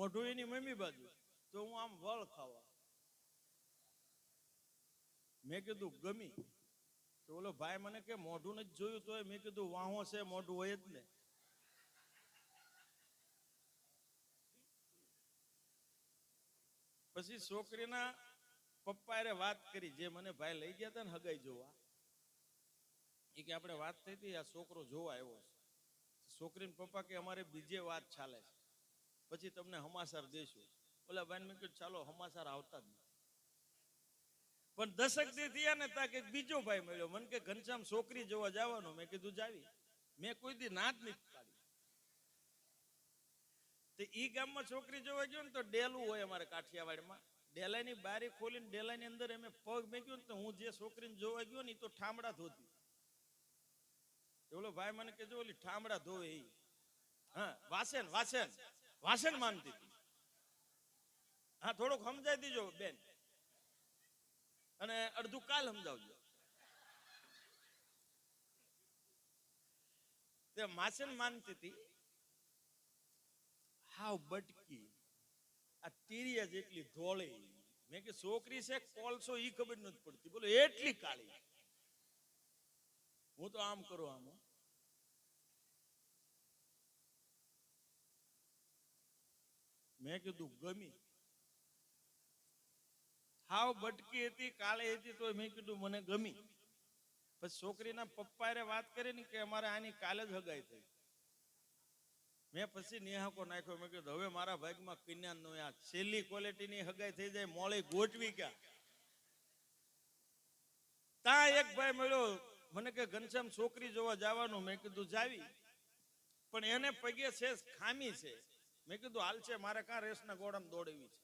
મોઢું એની મમ્મી બાજુ, તો હું આમ વળ ખાવા. મેં કીધું ગમી. તો ઓલો ભાઈ મને કે મોઢું નથી જોયું, તો મેં કીધું વાહો છે, મોઢું હોય જ ને. પછી છોકરીના પપ્પા વાત કરી, જે મને ભાઈ લઈ ગયા હતા ને હગાઈ જોવા, એ કે આપણે વાત થઈ હતી, આ છોકરો જોવા આવ્યો છે. છોકરીના પપ્પા કે અમારે બીજે વાત ચાલે છે, પછી તમને હમાસર દેશું. ઓલા ભાઈ મેં કીધું ચાલો, હમાસર આવતા જ નહીં. પણ 10 દી થયા ને તા કે બીજો ભાઈ મળ્યો, મને કે ઘનશ્યામ છોકરી જોવા જવાનું. મેં કીધું જાવી. મેં કોઈ દી ના જ નથી પાડી. તો ઈ ગામમાં છોકરી જોવા ગયો ને, તો ડેલું હોય અમારે કાઠિયાવાડમાં. ડેલાની બારી ખોલીને ડેલાની અંદર અમે પગ મેક્યો ને, તો હું જે છોકરીને જોવા ગયો ને, એ તો ઠામડા ધોતી. ઓલો ભાઈ મને કે જો ઓલી ઠામડા ધોવે ઈ, હા વાસણ વાસણ વાસણ માનતી હતી. હા થોડુંક સમજાવી દીજો બેન, અને અડધું કાલ સમજાવજો. તે માસન માનતી હતી. હાવ બટકી, આ ટીરિયા જેટલી ધોળી. મેં કે છોકરી છે કોલસો, ઈ ખબર નથી પડતી, બોલો એટલી કાળી. હું તો આમ કરું આમ. મેં કીધું ગમી. હાવ બટકી હતી, કાળી હતી, તો મેં કીધું મને ગમી. પછી છોકરીના પપ્પા વાત કરી ને કે અમારે આની કાલે જ હગાઈ થઈ. મેં પછી નિહાકો નાખ્યો. મેં કીધું હવે મારા ભાગમાં કન્યા નો આ છેલ્લી ક્વોલિટીની હગાઈ થઈ જાય, મોળી ગોઠવી ક્યાં. તા એક ભાઈ મળ્યો, મને કે ઘનશ્યામ છોકરી જોવા જવાનું. મેં કીધું જાવી, પણ એને પગે છે ખામી છે. મેં કીધું હાલ છે, મારે કાં રેસના ગોળામાં દોડવી છે.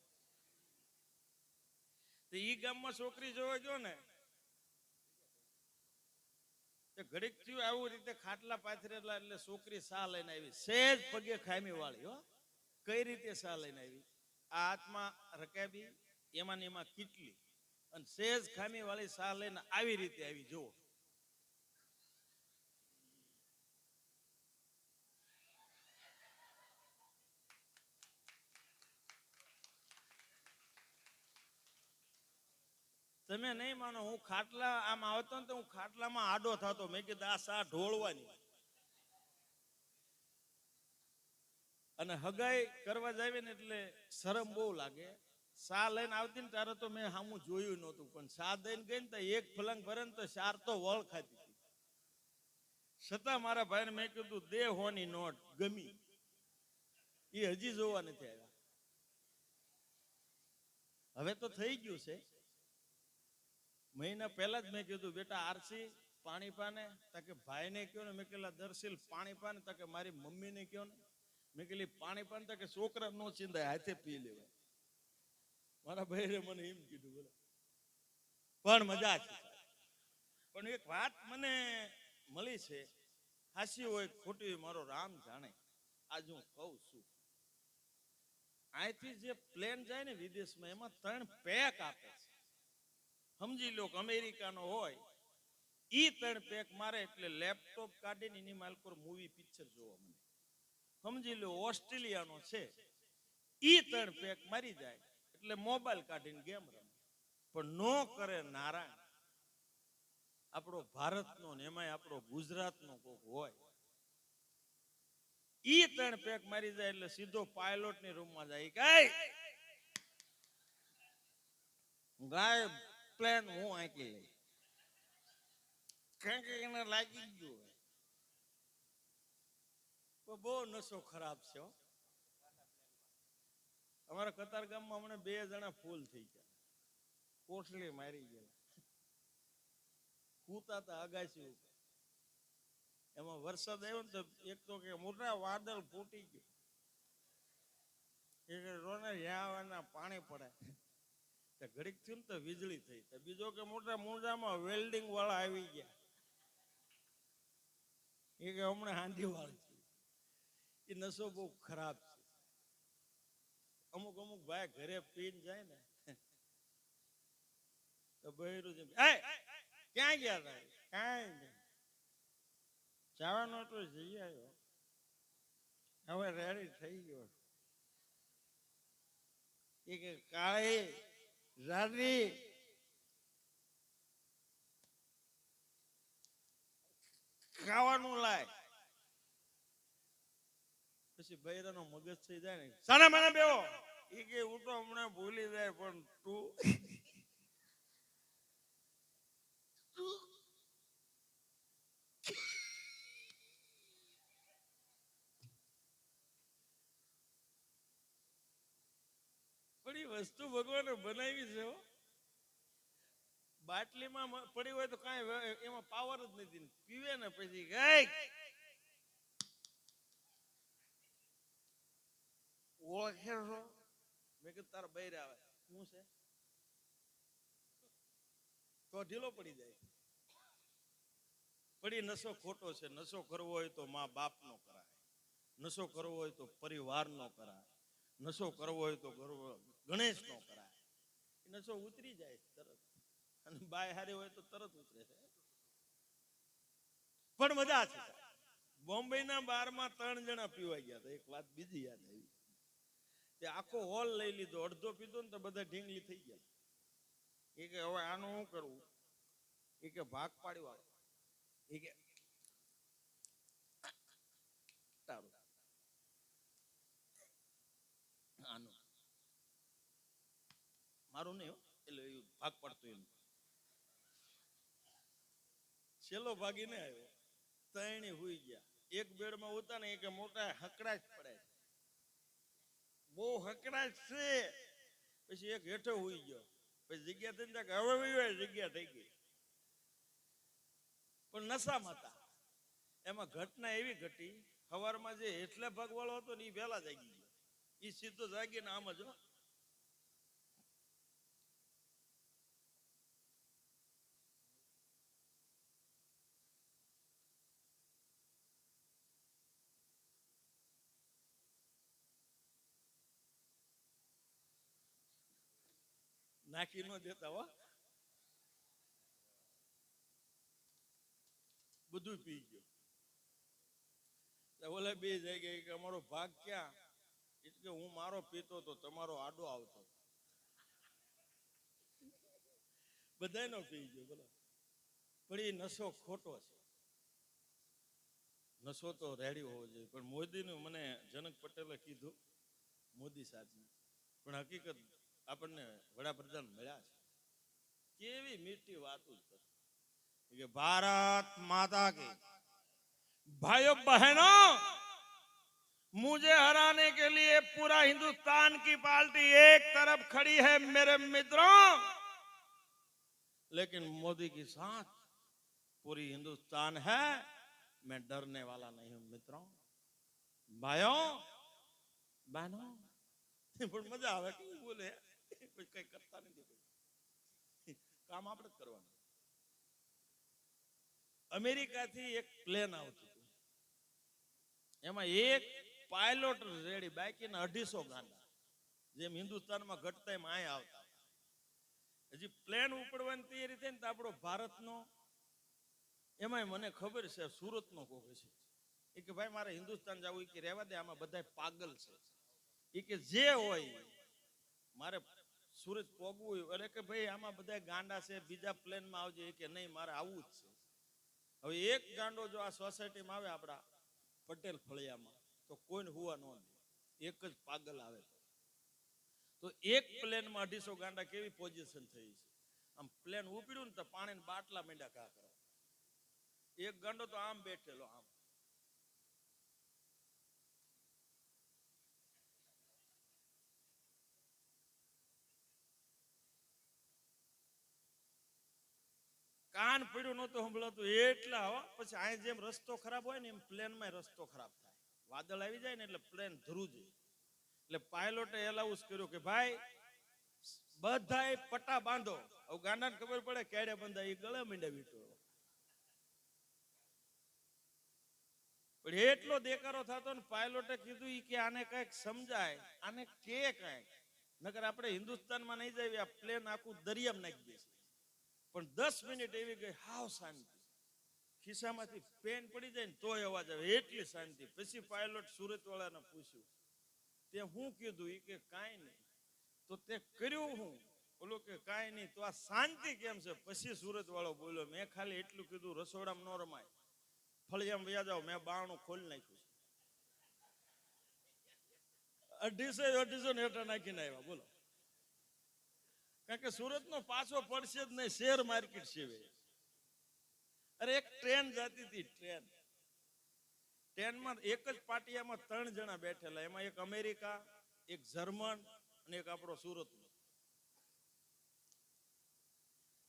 તો ઈ ગામમાં છોકરી જોવા ગયો ને, ઘડીક થયું આવું રીતે ખાટલા પાથરેલા, એટલે છોકરી સા લઈને આવી, સેજ પગે ખામી વાળી. હો કઈ રીતે સા લઈને આવી, આ હાથમાં રકાબી, એમાં ને એમાં કીટલી, અને સેજ ખામી વાળી સા લઈને આવી રીતે આવી. જુઓ, તમે નહીં માનો, હું ખાટલા આમ આવતો ને, તો હું ખાટલામાં આડો થતો. મેં કીધું આ સા ઢોળવાની. અને હગાઈ કરવા જાવી ને એટલે શરમ બહુ લાગે. સા લઈને આવતી ને ત્યારે તો મેં સામું જોયું નહોતું, પણ સા દઈને ગઈ ને તો એક ફલંગ ભરે ને તો 4 તો વળ ખાતી હતી. છતાં મારા ભાઈને મેં કીધું દે હોની નોટ, ગમી. એ હજી જોવા નથી આવ્યા. હવે તો થઈ ગયું છે. મહિના પહેલા જ મેં કીધું બેટા આરસી પાણી પાને, તાકે ભાઈને કયો ને. મેં કહેલા દર્શીલ પાણી પાને, તાકે મારી મમ્મીને કયો ને. મેં કહેલી પાણી પાને, તાકે છોકરા નો ચિંદાય, હાથે પી લેવાય. મારા ભાઈ મને એમ કીધું. બોલો, પણ મજા છે. પણ એક વાત મને મળી છે, હાસી હોય ખોટી મારો રામ જાણે. આજ હું કહું છું, અહીંથી જે પ્લેન જાય ને વિદેશમાં, એમાં 3 પેક આપે છે. સમજી લો કે અમેરિકાનો હોય, ઈ 3 પેક મારે એટલે લેપટોપ કાઢીને એની માલકોર મૂવી પિક્ચર જોવા મળે. સમજી લો ઓસ્ટ્રેલિયાનો છે, ઈ 3 પેક મારી જાય એટલે મોબાઈલ કાઢીને ગેમ રમે. પણ નો કરે નારાયણ આપણો ભારતનો ને એમાંય આપણો ગુજરાતનો કોક હોય, ઈ 3 પેક મારી જાય એટલે સીધો પાયલોટની રૂમમાં જાય. કઈ ગાય પ્લેન હું આંકી લઈ, કારણ કે એને લાગી ગયું હોય. બહુ નશો ખરાબ છે. અમારા કતાર ગામમાં હમણાં 2 જણા ફૂલ થઈ ગયા, કોટલી મારી ગયા. કૂતા હતા અગાસી ઉપર. એમાં વરસાદ આવ્યો ને, તો એક તો કે મોટા વાદળ ફૂટી ગયું, એ રોને યાવાના પાણી પડે. ઘડીક થયું ને તો વીજળી થઈ. બીજો કે મોટા મોજામાં વેલ્ડિંગ વાળા આવી ગયા, એ કે હમણાં હાંડી વાળી છે. એ નશો બહુ ખરાબ છે. અમુક અમુક ભાઈ ઘરે પીને જાય ને, તો બહેરું જેમ ક્યાં ગયા હતા, કાંઈ નહીં જવાનો તો જઈ આવ્યો, હવે રેડી થઈ ગયો. એ કે કાળી રાની ખાવાનું લાય. પછી બૈરાનો મગજ થઈ જાય ને, સાના મને બેવો. એ કે હું તો હમણાં ભૂલી જાય, પણ તું પણ એ વસ્તુ ભગવાને બનાવી છે હો. બાટલીમાં પડી હોય તો કાંઈ એમાં પાવર જ નથી. પીવે ને પછી ગઈ ઓળખે છો. મેં કીધું તારા બૈરા આવે શું છે તો ઢીલો પડી જાય. પણ એ નશો ખોટો છે. નશો કરવો હોય તો મા બાપ નો કરાય, નશો કરવો હોય તો પરિવાર નો કરાય, નશો કરવો હોય તો ગણેશ નો કરાય. એ નશો ઉતરી જાય તરત, અને બાય હારી હોય તો તરત ઉતરે છે. પણ મજા છે. બોમ્બે ના બારમાં 3 જણા પીવા ગયા હતા. એક વાત બીજી યાદ આવી, તે આખો હોલ લઈ લીધો, અડધો પીધો ને તો બધા ઢીંગલી થઈ ગયા. એ કે હવે આનું શું કરવું. એ કે ભાગ પાડી વાળો. એ કે તારું આનું મારું નહીં. એટલે ભાગ પાડતો એમ છેલ્લો ભાગીને આવ્યો. ત્રણે હુઈ ગયા. એક બેડમાં ઉતા ને, એક મોટા હકડા જ પડે, બહુ હકડા છે. પછી એક હેઠો હુઈ ગયો. પછી જગ્યા થઈ જાય, હવે જગ્યા થઈ ગઈ. પણ નશામાં હતા. એમાં ઘટના એવી ઘટી, સવારમાં જે હેઠલા ભાગ વાળો હતો ને, એ વહેલા જાગી ગયો. એ સીધો જાગીને આમ જ નાખી ન દેતા હો, બધું પી ગયો. ઓલા બે જાય કે અમારો ભાગ ક્યાં. એટલે હું મારો પીતો તો તમારો આડો આવતો. બધાનો પી ગયો બોલો. પણ એ નશો ખોટો છે. નશો તો રેડી હોવો જોઈએ. પણ મોદીનું મને જનક પટેલે કીધું, મોદી સાહેબને, પણ હકીકત આપણને વડાપ્રધાન મળ્યા છે. કેવી મીઠી વાતો કરે કે ભારત માતા की भाइयों बहनों, मुझे हराने के लिए पूरा हिंदुस्तान की पार्टी एक तरफ खड़ी है मेरे मित्रों, लेकिन मोदी के साथ पूरी हिंदुस्तान है. मैं डरने वाला नहीं हूं मित्रों, भाइयों बहनों. પણ મજા આવે કે બોલે કોઈ કઈ કરતા નથી, કામ આપણે જ કરવાનું. અમેરિકાથી એક પ્લેન આવતું હતું, એમાં એક પાયલોટ રેડી, બાકીના 250 ગાંડા. જેમ હિન્દુસ્તાનમાં ઘટતા એમ અહીં આવતા. હજી પ્લેન ઉપડવાની તૈયારી થઈ ને તો આપણો ભારતનો, એમાંય મને ખબર છે સુરતનો કોક છે. એ કે ભાઈ મારે હિન્દુસ્તાન જવું. એ કે રહેવા દે, આમાં બધા પાગલ છે. એ કે જે હોય મારે સુરત પોગવું હોય. અરે કે ભાઈ આમાં બધા ગાંડા છે, બીજા પ્લેનમાં આવજે. એ કે નહીં, મારે આવવું જ છે. હવે એક ગાંડો જો આ સોસાયટીમાં આવે આપણા પટેલ ફળિયામાં, તો કોઈને હુવા ન દે. એક જ પાગલ આવે તો એક પ્લેનમાં 250 ગાંડા. કેવી પોઝિશન થઈ છે. આમ પ્લેન ઉપડ્યું ને તો પાણીના બાટલા માંડ્યા ઘા કરવા. એક ગાંડો તો આમ બેઠેલો, આમ કાન પડ્યું નહોતું સંભળાતું એટલા હો. પછી આ જેમ રસ્તો ખરાબ હોય ને, એમ પ્લેનમાં રસ્તો ખરાબ થાય. વાદળ આવી જાય ને એટલે પ્લેન ધ્રુજ. એટલે પાયલોટે એલાઉન્સ કર્યું કે ભાઈ બધાય પટ્ટા બાંધો. હવે ગાંડાને ખબર પડે કેડે બંધા, એ ગળે મીંડા વીટો. પણ એટલો દેકારો થતો ને, પાયલોટે કીધું કે આને કઈક સમજાય, આને કે કઈક, નકર આપણે હિન્દુસ્તાનમાં નહીં જઈએ. આ પ્લેન આખું દરિયામાં નાખી દેશે. પણ 10 મિનિટ એવી ગઈ, હાવ શાંતિ. ખિસ્સામાંથી પેન પડી જાય ને તોય અવાજ આવે, એટલી શાંતિ. પછી પાયલોટ સુરત વાળાને પૂછ્યું, તે હું કીધું. એ કે કાંઈ નહીં, તો તે કર્યું હું બોલો કે કાંઈ નહીં. તો આ શાંતિ કેમ છે? પછી સુરત વાળો બોલ્યો, મેં ખાલી એટલું કીધું રસોડામાં ન રમાય, ફળિયામાં વ્યા જાવ. મેં બારણું ખોલી નાખ્યું છે. 250 ને હેઠા નાખીને આવ્યા બોલો. કારણ કે સુરતનો પાછો પડશે જ નહીં, શેર માર્કેટ છે. અરે એક ટ્રેન જતી હતી, ટ્રેનમાં એક જ પાટિયામાં 3 જણા બેઠેલા. એમાં એક અમેરિકા, એક જર્મન અને એક આપણો સુરતનો.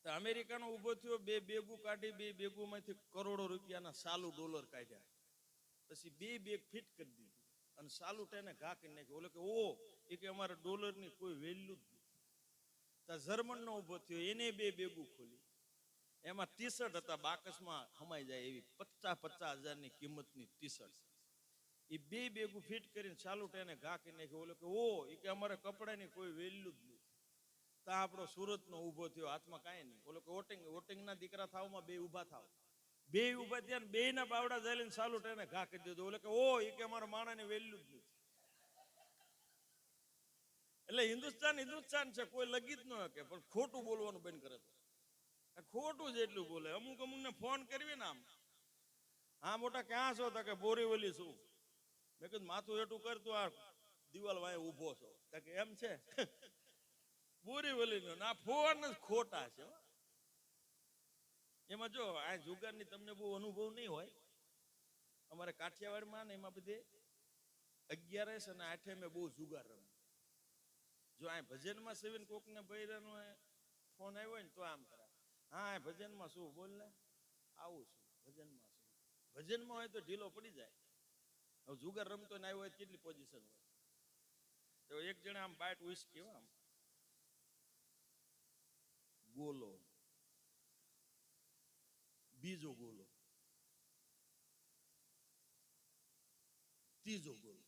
અમેરિકાનો ઉભો થયો, 2 બેગું કાઢી, 2 બેગુમાંથી કરોડો રૂપિયાના સાલું ડોલર કાઢ્યા. પછી 2 બેગ ફિટ કરી દીધી અને સાલું ટેને ઘા કરી નાખ્યું. ઓલો કે ઓ, એ કે અમારે ડોલરની કોઈ વેલ્યુ જ નથી. ત્યાં જર્મનનો ઉભો થયો, એને 2 બેગું ખોલી. એમાં ટી-શર્ટ હતા, બાકસમાં હમાઈ જાય એવી 50-50 હજારની કિંમતની ટી-શર્ટ. એ 2 બેગું ફિટ કરીને સાલું ટેને ઘા કરી નાખ્યું. ઓલો કે ઓ, એ કે અમારે કપડાની કોઈ વેલ્યુ જ નથી. ત્યાં આપણો સુરતનો ઉભો થયો, હાથમાં કાંઈ નહીં. ઓલો કે વોટિંગના દીકરા થાવમાં 2 ઊભા થાવ. 2 ઊભા થયા ને 2 ના બાવડા જાલીને સાલું ટેને ઘા કરી દીધું. ઓલો કે ઓ, એ કે અમારા માણાની વેલ્યુ જ નથી. એટલે હિન્દુસ્તાન છે, કોઈ લગી જ ન શકે, પણ ખોટું બોલવાનું બંધ કરે તો. ખોટું જ એટલું બોલે. અમુક ને ફોન કરવી ને આમ, હા મોટા ક્યાં છો? તો કે બોરીવલી છું. મેં કીધું માથું એટલું કરતું, આ દિવાલ વાંહે ઊભો છો. તો કે એમ છે બોરીવલી નો ના, ફોન જ ખોટા છે. એમાં જો આ જુગારની તમને બહુ અનુભવ નહીં હોય. અમારે કાઠિયાવાડમાં ને એમાં બધે 11 અને 8 બહુ જુગાર રમે. જો આ ભજનમાં સેવીને કોકને બૈરાનો ફોન આવ્યો ને તો આમ કરે, હા ભજનમાં શું બોલ ને, આવું છું ભજનમાં. શું ભજનમાં હોય તો ઢીલો પડી જાય. હવે જુગાર રમતો ને આવ્યો હોય કેટલી પોઝિશન હોય. તો એક જણા આમ બાટ ઉઈસ કેવા આમ ગોલો, બીજો ગોલો, ત્રીજો ગોલો.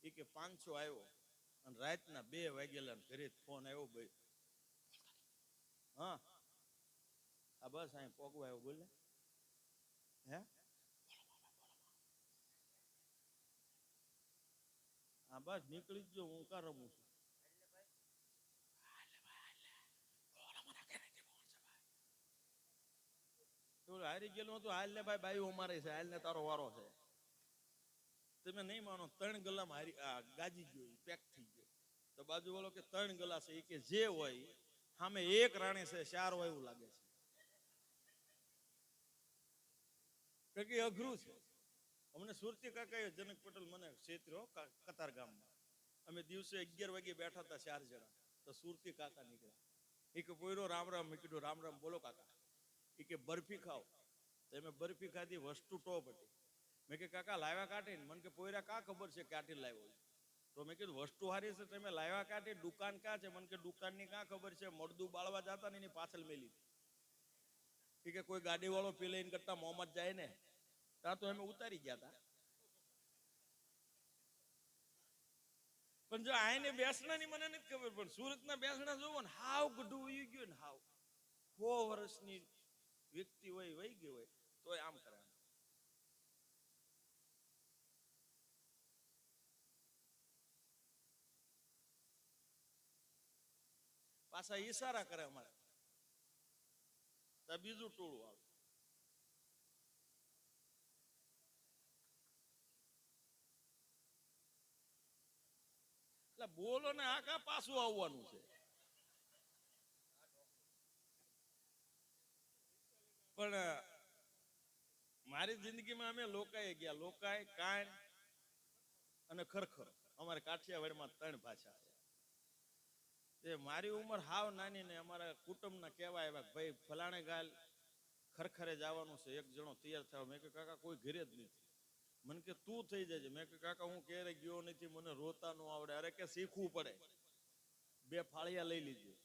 એ કે 500 આવ્યો અને રાતના 2 વાગેલા ઘરે ફોન આવ્યો ભાઈ, હા આ બસ અહીં પોગવા આવ્યો, બોલે હે હા બસ નીકળી જ જો, હું કા રમું છું. હારી ગયેલું હતું, હાલ ને ભાઈ બાયું અમારે છે, હાલ ને તારો વારો છે. તમે નહીં માનો, 3 ગલામાં હારી ગાજી ગયો, પેક થઈ ગયો. તો બાજુ વાળો કે 3 ગલા છે, એ કે જે હોય સામે 1 રાણી છે, 4 હોય એવું લાગે છે કે અઘરું છે. અમને સુરતી કાકા જનક પટેલ મને ક્ષેત્ર્યો કતાર ગામમાં. અમે દિવસે 11 વાગે બેઠા હતા 4 જણા. તો સુરતી કાકા નીકળ્યા. એ કે પોયરો રામ રામ. મેં કીધું રામ રામ બોલો કાકા. એ કે બરફી ખાઓ. તો મેં બરફી ખાધી, વસ્તુ ટોપ હતી. મેં કે કાકા લાવ્યા કાઢીને. મને કે પોયરા કા ખબર છે કાઢી લાવ્યો. તો મેં કીધું વસ્તુ હારી છે, તમે લાવ્યા કાઢી, દુકાન ક્યાં છે? મને કે દુકાનની કાં ખબર છે, મળદું બાળવા જતા ને એની પાછળ મેલી. એ કે કોઈ ગાડી વાળો પીલાઈને કરતા મોહમ્મદ જાય ને, ત્યાં તો અમે ઉતારી ગયા હતા. પણ જો આને બેસણાની મને નથી ખબર, પણ સુરતના બેસણા જોવો ને, હાવ ગઢું વહી ગયું ને, હાવ 100 વર્ષની વ્યક્તિ હોય વહી ગઈ હોય તો આમ કરે. પાછા ઈશારા કરે અમારે, તો બીજું ટોળું આવે. એટલે બોલો ને, આ કા પાછું આવવાનું છે. પણ મારી જિંદગીમાં અમે લોકાએ ગયા, લોકાય, કાણ અને ખરખર. અમારે કાઠિયાવાડમાં 3 ભાષા છે. મારી ઉંમર હાવ નાની ને અમારા કુટુંબના કહેવા આવ્યા, ભાઈ ફલાણે ગાલ ખરખરે જવાનું છે, એક જણો તૈયાર થયો. મેં કે કાકા કોઈ ઘરે જ નથી. મને કે તું થઈ જાય. મેં કે કાકા હું ક્યારે ગયો નથી, મને રોતા ન આવડે. અરે કે શીખવું પડે, 2 ફાળિયા લઈ લીધી.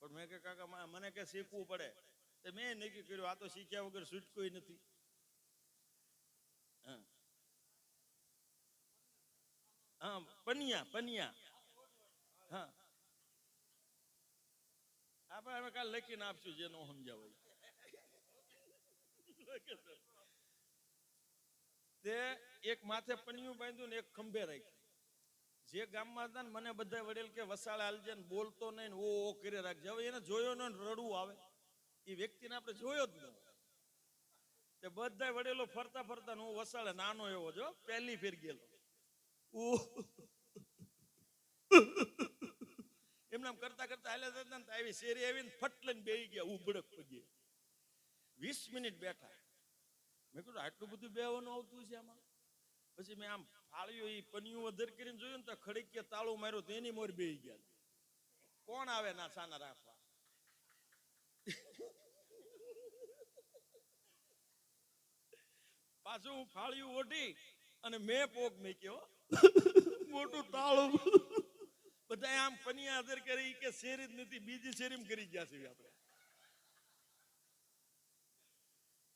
પણ મેં કે કાકા મને કે શીખવું પડે. મેં નક્કી કર્યું આ તો શીખ્યા વગર છૂટકોય નથી. હા પનિયા હા, આપણે હવે કાલે લખીને આપશું જે ન સમજાવ. તે એક માથે પનિયું બાંધ્યું ને એક ખંભે રાખ્યું. જે ગામમાં હતા ને મને બધા વડીલ કે વસાળે હાલજે ને બોલતો નહીં ને ઓ કરી રાખજે. હવે એને જોયો ને રડવું આવે, એ વ્યક્તિને આપણે જોયો જ ન. તે બધા વડીલો ફરતા ફરતા હું વસાળે નાનો એવો જો પહેલી ફેર ગયેલો, એમને કરતા કરતા હાલે જતા ને આવી શેરી આવીને ફટ લઈને બેહી ગયા ઉભડક પગે. 20 મિનિટ બેઠા. મેં કીધું આટલું બધું બેહવાનું આવતું છે આમાં. પછી મેં આમ ફાળ્યું એ પનિયું વધારે કરીને જોયું ને તો ખડકીએ તાળું માર્યું તો એની મોર બેહી ગયા. કોણ આવે ના સાના રાખવા? પાછું હું ફાળ્યું ઓઢી અને મેં પોક મેક્યો મોટું તાળું. બધા આમ પનિયા આદર કરી કે શેરી જ નથી, બીજી શેરીમાં કરી ગયા છે આપણે.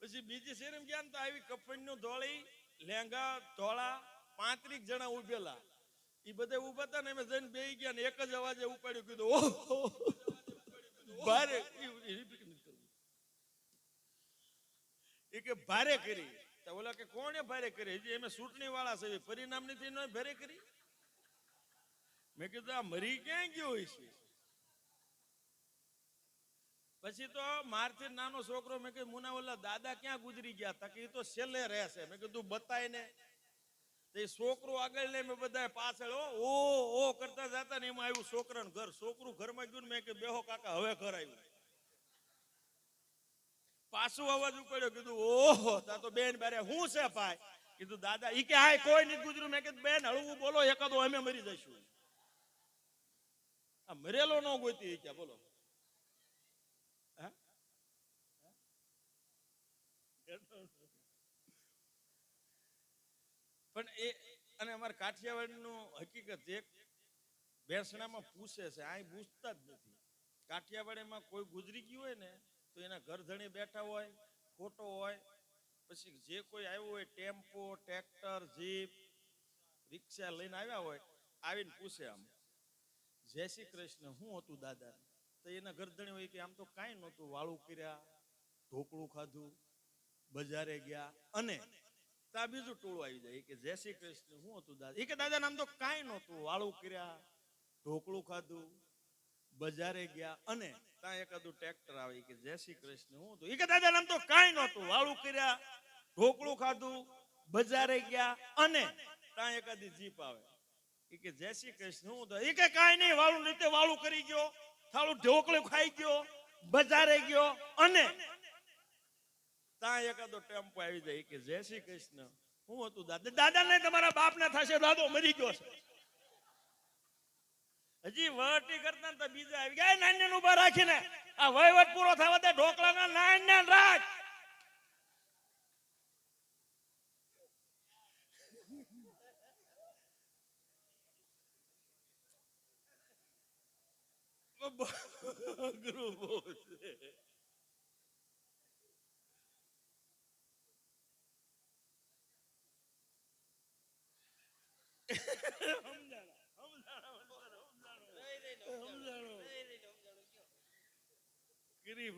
પછી બીજી શેરીમાં ગયા ને તો આવી કફનનું ધોળી લેંગા ધોળા 35 જણા ઉભેલા. એ બધા ઉભા હતા ને એમ જઈને બેહી ગયા ને એક જ અવાજે ઉપાડ્યું, કીધું ઓહો ભારે. એ કે ભારે કરી. ઓલા કે કોણે ભારે કરી? હજી એમ ચૂંટણી વાળા છે, પરિણામ નથી ન ભારે કરી. મેં કીધું આ મરી ક્યાં ગયો હોય છે? પછી તો મારથી નાનો છોકરો, મેં કીધું મુના ઓલા દાદા ક્યાં ગુજરી ગયા હતા? કે એ તો છેલ્લે રહેશે. મેં કીધું બતાય ને. એ છોકરો આગળ લઈ મેં બધા પાછળ ઓ કરતા જતા ને એમાં આવ્યું છોકરાનું ઘર. છોકરું ઘરમાં ગયું ને મેં કે બેહો કાકા હવે ઘર આવ્યું. પાછું અવાજ ઉપાડ્યો, કીધું ઓહો તા તો બેન બારે હું છે ભાઈ? કીધું દાદા. ઈ કે હાય કોઈ નથી ગુજર્યું. મેં કીધું બેન હળવું બોલો, એકાદો અમે મરી જઈશું. આ મરેલો ન ગોતી ક્યાં બોલો. પણ એ અને અમારા કાઠિયાવાડનું હકીકત એક બેસણામાં પૂછે છે, આ પૂછતા જ નથી. કાઠિયાવાડીમાં કોઈ ગુજરી ગયું હોય ને તો એના ઘર ધણી બેઠા હોય, ખોટો હોય, પછી જે કોઈ આવ્યું હોય ટેમ્પો, ટ્રેક્ટર, જીપ, રિક્ષા લઈને આવ્યા હોય, આવીને પૂછે આમ જય શ્રી કૃષ્ણ શું હતું દાદા? તો એના ઘર ધણી હોય કે આમ તો કાંઈ નહોતું, વાળું કર્યા, ઢોકળું ખાધું, બજારે ગયા. અને ત્યાં બીજું ટોળું આવી જાય કે જય શ્રી કૃષ્ણ શું હતું દાદા? એ કે દાદા નામ તો કાંઈ નહોતું, વાળું કર્યા, ઢોકળું ખાધું, બજારે ગયા. અને ત્યાં એકાદું ટ્રેક્ટર આવે કે જય શ્રી કૃષ્ણ શું હતું? એ કે દાદા નામ તો કાંઈ નહોતું, વાળું કર્યા, ઢોકળું ખાધું, બજારે ગયા. અને ત્યાં એકાદી જીપ આવે કે જય શ્રી કૃષ્ણ શું હતું? એ કે કાંઈ નહીં, વાળું રીતે વાળું કરી ગયો, થાળું ઢોકળું ખાઈ ગયો, બજારે ગયો. અને ત્યાં એકાદો ટેમ્પો આવી જાય કે જય શ્રી કૃષ્ણ શું હતું દાદા? દાદા ને તમારા બાપ ને થશે, દાદો મરી ગયો છે. હજી વટી કરતા ને તો બીજા આવી ગયા નાન્યા ઉભા રાખીને આ વહીવટ પૂરો થવા દે, ઢોકળાના નાન્યા રાખ.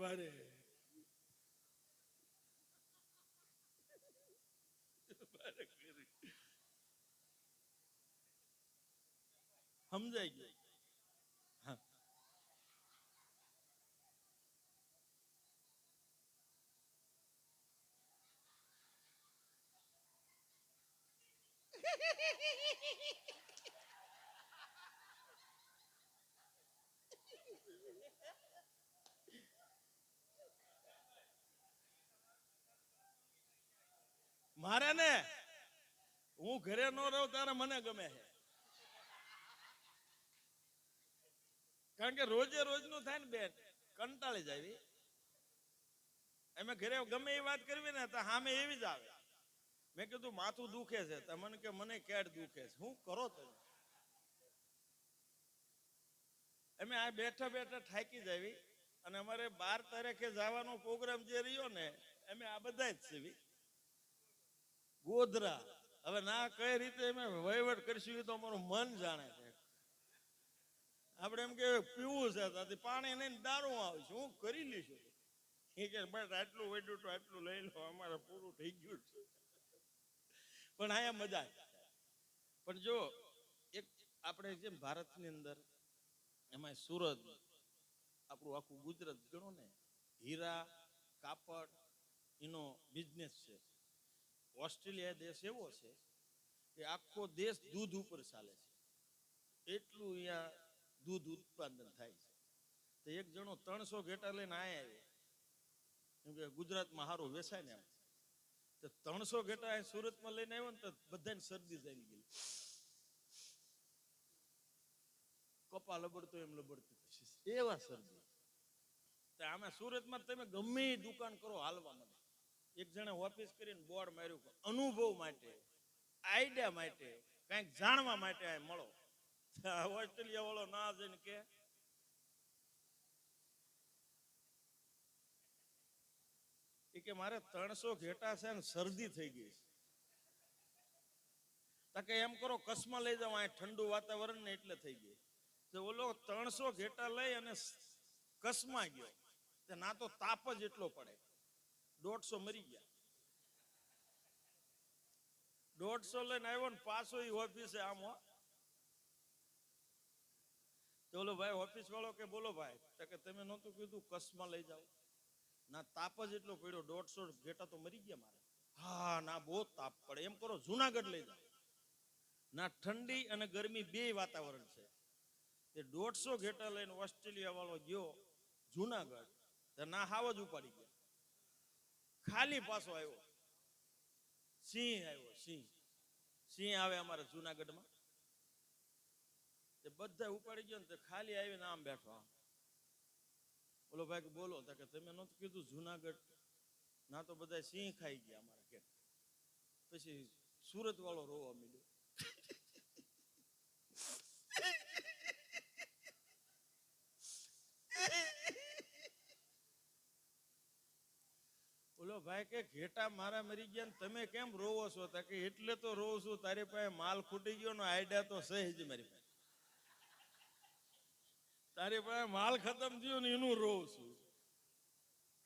ભારે સમજાઈ ગયું. મારે ને હું ઘરે ન રહું ત્યારે મને ગમે છે, કારણ કે રોજે રોજ નું થાય ને બેન કંટાળી જાય. અમે ઘરે ગમે એ વાત કરવી ને તો સામે એવી જ આવે. મેં કીધું માથું દુખે છે તો મને કે મને ક્યારે દુખે છે, હું કરો તમે? અમે આ બેઠા બેઠા થાકી જાવી. અને અમારે 12 તારીખે જવાનો પ્રોગ્રામ જે રહ્યો ને અમે આ બધા જ છે ગોધરા. હવે ના કઈ રીતે અમે વહીવટ કરશું તો અમારું મન જાણે છે. આપણે એમ કે પીવું છે ત્યાંથી પાણી નહીં દારૂ આવશે, હું કરી લઈશું. એ કે બસ આટલું વડ્યું તો આટલું લઈ લો, અમારે પૂરું થઈ ગયું છે. પણ આયા મજા. પણ જો એક આપણે જેમ ભારતની અંદર એમાં સુરત આપણું આખું ગુજરાત ગણો ને હીરા કાપડ એનો બિઝનેસ છે. ઓસ્ટ્રેલિયા દેશ એવો છે કે આખો દેશ દૂધ ઉપર ચાલે છે, એટલું અહીંયા દૂધ ઉત્પાદન થાય છે. તો એક જણો 300 ઘેટા લઈને આયા આવ્યો, કેમ કે ગુજરાતમાં સારું વેચાય ને એમ. તો 300 ઘેટા અહીં સુરતમાં લઈને આવ્યો ને તો બધાને શરદી જામી ગઈ, કપા લબડતો એમ લબડતી પછી એવા શરદી. તો આમાં સુરતમાં તમે ગમે એ દુકાન કરો હાલવા મળે. એક જણે ઓફિસ કરીને બોર્ડ માર્યું, અનુભવ માટે, આઈડિયા માટે, કંઈક જાણવા માટે આ મળો. ઓસ્ટ્રેલિયા વાળો ના જઈને કે મારે 300 ઘેટા છે ને શરદી થઈ ગઈ છે. કે એમ કરો કચ્છમાં લઈ જાવ, આ ઠંડુ વાતાવરણ ને એટલે થઈ ગઈ. તો ઓલો 300 ઘેટા લઈ અને કચ્છમાં ગયો, ના તો તાપ જ એટલો પડે, 150 મરી ગયા. 150 લઈને આવ્યો ને પાછો એ ઓફિસે આમ. તો ઓલો ભાઈ ઓફિસ વાળો કે બોલો ભાઈ, કે તમે નહોતું કીધું કચ્છમાં લઈ જાઓ? ના તાપ જ એટલો પડ્યો, 150 ઘેટા તો મરી ગયા મારે. હા ના બહુ તાપ પડે, એમ કરો જુનાગઢ લઈ જાઓ. ના ઠંડી અને ગરમી બે વાતાવરણ છે. તે 150 ઘેટા લઈને ઓસ્ટ્રેલિયા વાળો ગયો જુનાગઢ, ના હાવ જ ઉપાડી ગયા. ખાલી પાછો આવ્યો, સિંહ આવ્યો, સિંહ આવે અમારે જુનાગઢમાં. બધા ઉપાડી ગયો ને તે ખાલી આવીને આમ બેઠો. બોલો ભાઈ બોલો, કે તમે નહોતું કીધું જુનાગઢ? ના તો બધા સિંહ ખાઈ ગયા અમારા ઘેર. પછી સુરત વાળો રોવા માંડ્યો. બોલો ભાઈ કે ઘેટા મારા મરી ગયા ને તમે કેમ રોવો છો? કે એટલે તો રોવું છું, તારી પાસે માલ ખૂટી ગયો ને આઈડિયા તો સહેજ મારી પાસે. તારી પાસે માલ ખતમ થયો ને એનું રોવું છું,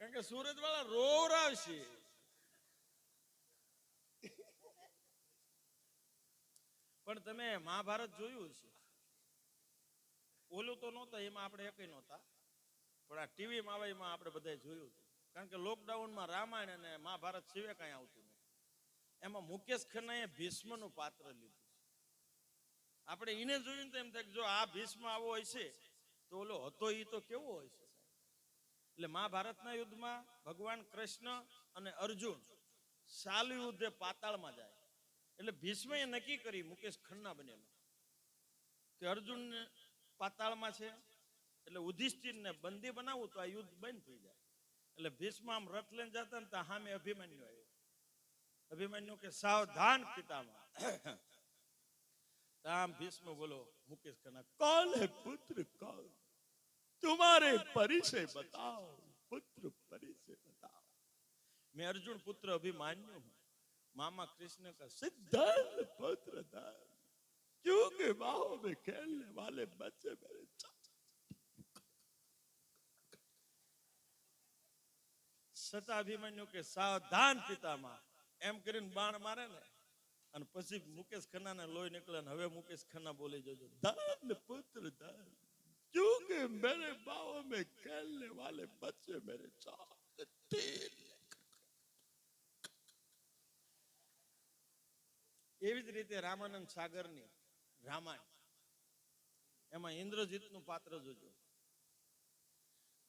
કારણ કે સુરત વાળા રોવરાવશે. પણ તમે મહાભારત જોયું છે? ઓલું તો નહોતા, એમાં આપણે એકય નહોતા, પણ આ ટીવીમાં આવે એમાં આપણે બધા જોયું હતું. કારણ કે લોકડાઉનમાં રામાયણ અને મહાભારત સિવાય કઈ આવતું નથી. એમાં મુકેશ ખન્નાએ ભીષ્મનું પાત્ર લીધું. આપણે એને જોયું ને તો એમ થાય કે જો આ ભીષ્મ આવો હોય છે તો ઓલો હતો એ તો કેવો હોય છે. એટલે મહાભારતના યુદ્ધમાં ભગવાન કૃષ્ણ અને અર્જુન શાલ યુદ્ધે પાતાળમાં જાય. એટલે ભીષ્મએ નક્કી કરી, મુકેશ ખન્ના બનેલો, કે અર્જુન પાતાળમાં છે એટલે યુધિષ્ઠિરને બંદી બનાવું તો આ યુદ્ધ બંધ થઈ જાય. એટલે ભીષ્મ આમ રથ લઈને જતા ને ત્યાં સામે અભિમન્યુ આવ્યો. અભિમન્યુ કે સાવધાન પિતામહ. આમ ભીષ્મ બોલો મુકેશ ખન્ના, कौन है पुत्र कौन, तुम्हारे परिचय बताओ, पुत्र परिचय बताओ. मैं अर्जुन पुत्र अभिमन्यु हूं, मामा कृष्ण का सिद्धार्थ पुत्र था, क्योंकि बाहों में खेलने वाले बच्चे मेरे सता. अभिमन्यु के सावधान पितामह एम કરીને બાણ મારે ને, અને પછી મુકેશ ખન્નાને લોહી નીકળે ને હવે મુકેશ ખન્ના બોલી જોજો, ધન પુત્ર ધન, क्योंकि मेरे बाहों में खेलने वाले बच्चे मेरे साथ तेल. એવી જ રીતે રામાનંદ સાગરની રામાયણ, એમાં ઇન્દ્રજીતનું પાત્ર જોજો.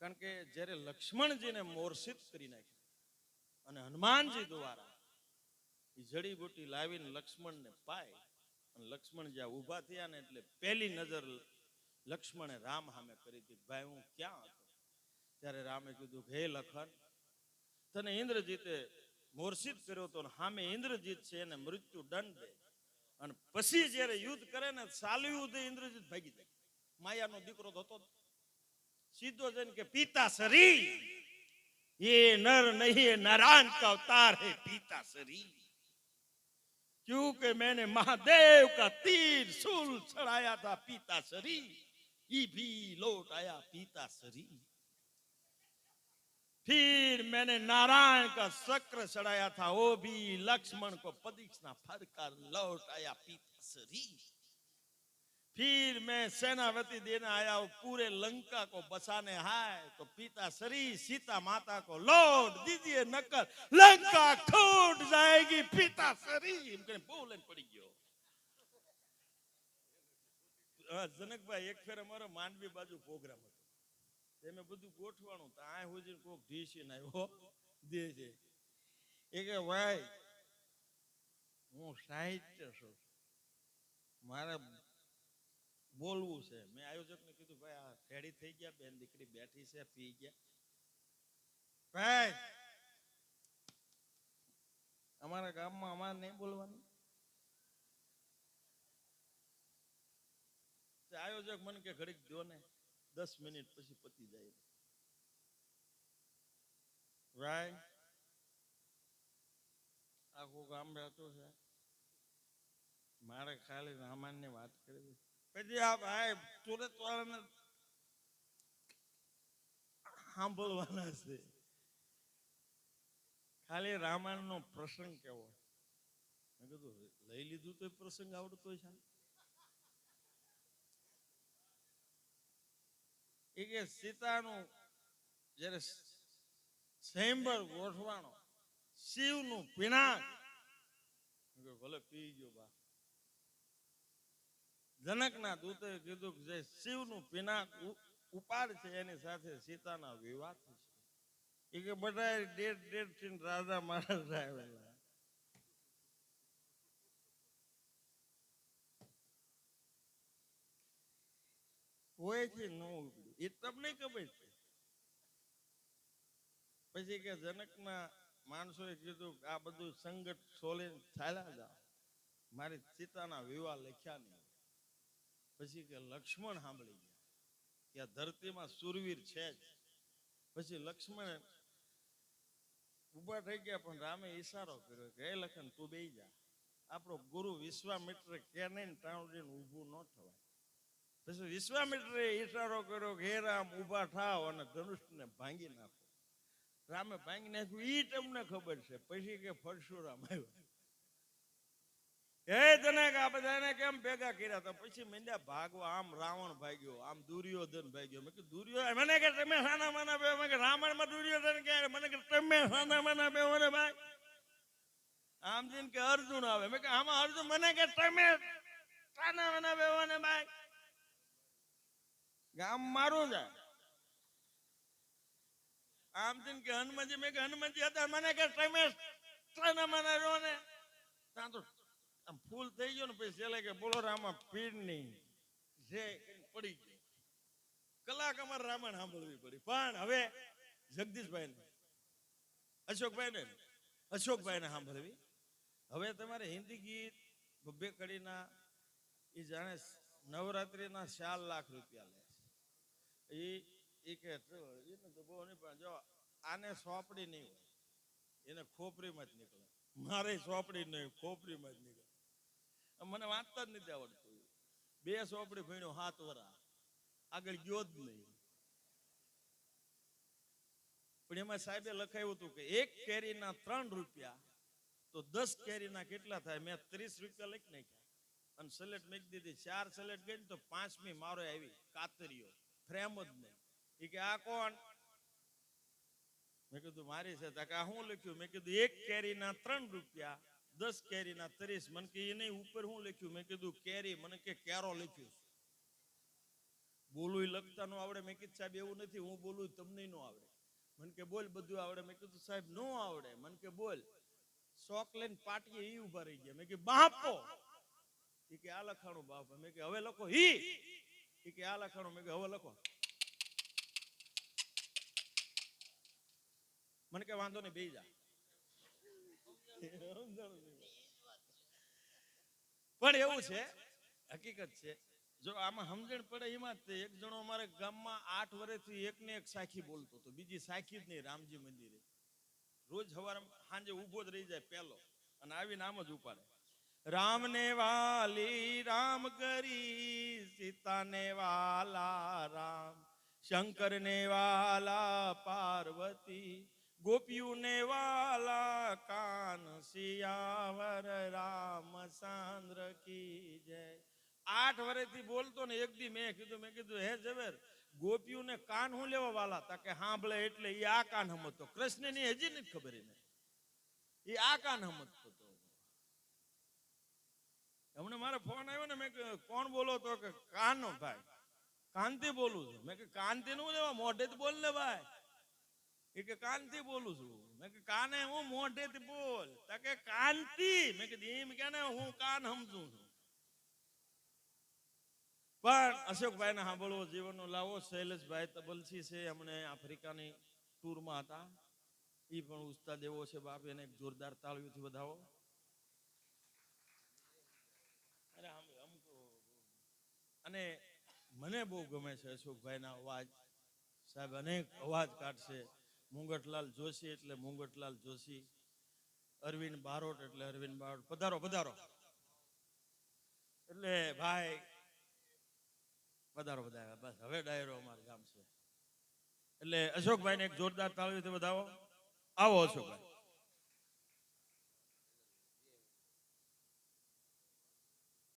કારણ કે જ્યારે લક્ષ્મણજીને મોર્ષિત કરી નાખ્યું અને હનુમાનજી દ્વારા એ જડીબુટી લાવીને લક્ષ્મણને પાય, અને લક્ષ્મણ જ્યાં ઊભા થયા ને એટલે પહેલી નજર લક્ષ્મણે રામ સામે કરી હતી, ભાઈ હું ક્યાં હતો? ત્યારે રામે કીધું, હે લખન, તને ઇન્દ્રજીતે મોર્ષિત કર્યો તો, સામે ઇન્દ્રજીત છે એને મૃત્યુ દંડ દે. અને પછી જયારે યુદ્ધ કરે ને ચાલુ યુદ્ધ ઇન્દ્રજીત ભાગી જાય. માયાનો દીકરો હતો, સીધો જઈને કે પિતાશ્રી, ये नर नहीं नारायण का अवतार है पिताश्री, क्योंकि मैंने महादेव का तीर शूल चढ़ाया था पिताश्री, ये भी लौट आया पिताश्री. फिर मैंने नारायण का चक्र चढ़ाया था, वो भी लक्ष्मण को पदीक्षणा फरकर लौट आया पिताश्री. फिर मैं सेनापति देने आया हूं पूरे लंका को बसाने हाय तो पिता श्री सीता माता को लौट दीजिए नकल लंका टूट जाएगी पिता श्री बोलन पड़ी गयो जनकभाई एक फेर અમારો માંડવી બાજુ પ્રોગ્રામ હતો તેમે બધું ગોઠવાણું તો આ હોજી કોક ઢીસી ના આવ્યો દે છે એ કે ભાઈ હું સાહિત્ય છું મારે બોલવું છે મેં આયોજકને કીધું ભાઈ આ રેડી થઈ ગયા બેન દીકરી બેઠી છે પી ગયા ભાઈ અમારા ગામમાં અમારે નહીં બોલવાનું આયોજક મને કે ઘડીક દો ને 10 મિનિટ પછી પતી જાય ભાઈ આખું ગામ રહેતું છે મારે ખાલી રામાયણની વાત કરવી પછી આ ભાઈ સુરત વાળાને સાંભળવાના છે ખાલી રામાયણનો પ્રસંગ કેવો મેં કીધું લઈ લીધું તો પ્રસંગ આવડતો છે એ કે સીતાનું જ્યારે સ્વયંવર ગોઠવાણો શિવનું પિનાક ભલે પી ગયો બા જનકના દૂતે કીધું કે જે શિવનું પિનાક ઉપાડ છે એની સાથે સીતાના વિવાહ છે એ કે બધા ડેઢ થી રાજા મહારાજ આવેલા હોય છે ન ઉપડ્યું એ તમને ખબર છે પછી કે જનકના માણસોએ કીધું આ બધું સંગત છોલીને ચાલ્યા જાઓ મારી સીતાના વિવાહ લખ્યા નહીં પછી કે લક્ષ્મણ સાંભળી ગયા કે આ ધરતીમાં સુરવીર છે જ પછી લક્ષ્મણ ઉભા થઈ ગયા પણ રામે ઈશારો કર્યો કે હે લખન તું બેહી જા આપણો ગુરુ વિશ્વામિત્ર કે નહીં ટાણું ઊભું ન થવાય પછી વિશ્વામિત્રે ઈશારો કર્યો કે હે રામ ઊભા થાવ અને ધનુષને ભાંગી નાખો રામે ભાંગી નાખ્યું ઈ તમને ખબર છે પછી કે પરશુરામ આવ્યો હે જનક આ બધાને કેમ ભેગા કર્યા હતા પછી મેંડ્યા ભાગવા આમ રાવણ ભાગ્યો આમ દુર્યોધન ભાગ્યો મેં કીધું દુર્યોધન મને કે તમે સાના માના બે મેં કે રામાયણમાં દુર્યોધન કે મને કે તમે સાના માના બે ને ભાઈ આમ જીન કે અર્જુન આવે મેં કે આમાં અર્જુન મને કે તમે સાના માના બે ને ભાઈ ગામ મારું જાય આમ જીન કે હનુમાનજી મેં કે હનુમાનજી હતા મને કે તમે સાના માના રહો ને ત્યાં તો આમ ફૂલ થઈ ગયો ને પછી છેલ્લે કે બોલો રામા પીડ નહીં જે પડી ગઈ કલાક અમારે રામાયણ સાંભળવી પડી પણ હવે જગદીશભાઈ ને અશોકભાઈ ને સાંભળવી હવે તમારે હિન્દી ગીત બબ્બે કડીના એ જાણે નવરાત્રીના 4 લાખ રૂપિયા લે એ કે એને તો બહુ નહીં પણ જો આને સોંપડી નહીં હોય એને ખોપરીમાં જ નીકળે મારે સોંપડી નહીં ખોપરીમાં જ નીકળે મને વાંચતા જ નથી આવડતું 2 સોંપડી ભણ્યો 7 વર્ષ આગળ ગયો જ નહીં પણ એમાં સાહેબે લખાયું હતું કે 1 કેરીના 3 રૂપિયા તો 10 કેરીના કેટલા થાય મેં 30 રૂપિયા લખી નાખ્યા અને સલેટ મેક દીધી 4 સલેટ ગઈ તો 5મી મારો આવી કાતરીઓ ફ્રેમ જ નહીં એ કે આ કોણ મેં કીધું મારી છે કે આ શું લખ્યું મેં કીધું 1 કેરીના 3 રૂપિયા 10 કેરીના 30 મને કે એને ઉપર શું લખ્યું મેં કીધું કેરી મને કે કેરો લખ્યું બોલું લખતા નો આવડે મેં કીધું સાહેબ એવું નથી હું બોલું તમને નો આવડે મને કે બોલ બધું આવડે મેં કીધું સાહેબ નો આવડે મને કે બોલ શોક લઈને પાટીએ ઈ ઉભા રહી ગયા મેં કે બાપો એ કે આ લખાણું બાપા મેં કે હવે લખો હી એ કે આ લખાણું મેં કે હવે લખો મને કે વાંધો નહીં બેહી જા પણ એવું છે હકીકત છે જો આમાં સમજણ પડે એમાં એક જણો અમારે ગામમાં 8 વર્ષથી એકને એક સાખી બોલતો હતો બીજી સાખી જ નહીં રામજી મંદિરે રોજ સવારે સાંજે ઊભો જ રહી જાય પહેલો અને આવી નામ જ ઉપાડે રામ ને વાલી રામ કરી સીતા ને વાલા રામ શંકર ને વાલા પાર્વતી ગોપિયું ને વાલા કાન સિયાવર રામચંદ્ર કી જય 8 વર્ષથી બોલતો ને એક દી મેં કીધું હે ઝવેર ગોપીઓને કાન હું લેવા વાલા તા કે સાંભળે એટલે એ આ કાન સમજતો કૃષ્ણની હજી નથી ખબર એને એ આ કાન સમજતો હતો. હમણાં મારે ફોન આવ્યો ને મેં કોણ બોલો તો કે કાનો ભાઈ કાનથી બોલું છું. મેં કે કાનથી નું લેવા મોઢેથી બોલ ને ભાઈ. એ કે કાનથી બોલું છું. મેં કે કાને હું મોઢેથી બોલ તા કે કાનથી. મેં કીધું એમ કે ને હું કાન સમજું છું. પણ અશોકભાઈ ને સાંભળવો જીવનનો લાવો. શૈલેષભાઈ તબલસી છે હમણે આફ્રિકાની ટૂરમાં હતા. એ પણ ઉસ્તાદ એવો છે બાપ એને એક જોરદાર તાળીઓથી વધાવો. અને મને બહુ ગમે છે અશોકભાઈના અવાજ. સાહેબ અનેક અવાજ કાઢશે. મુંગટલાલ જોશી એટલે મુંગટલાલ જોશી. અરવિંદ બારોટ એટલે અરવિંદ બારોટ. પધારો પધારો એટલે ભાઈ પધારો પધારો. બસ હવે ડાયરો અમારું ગામ છે એટલે અશોકભાઈને એક જોરદાર તાળીઓથી વધાવો. આવો અશોકભાઈ.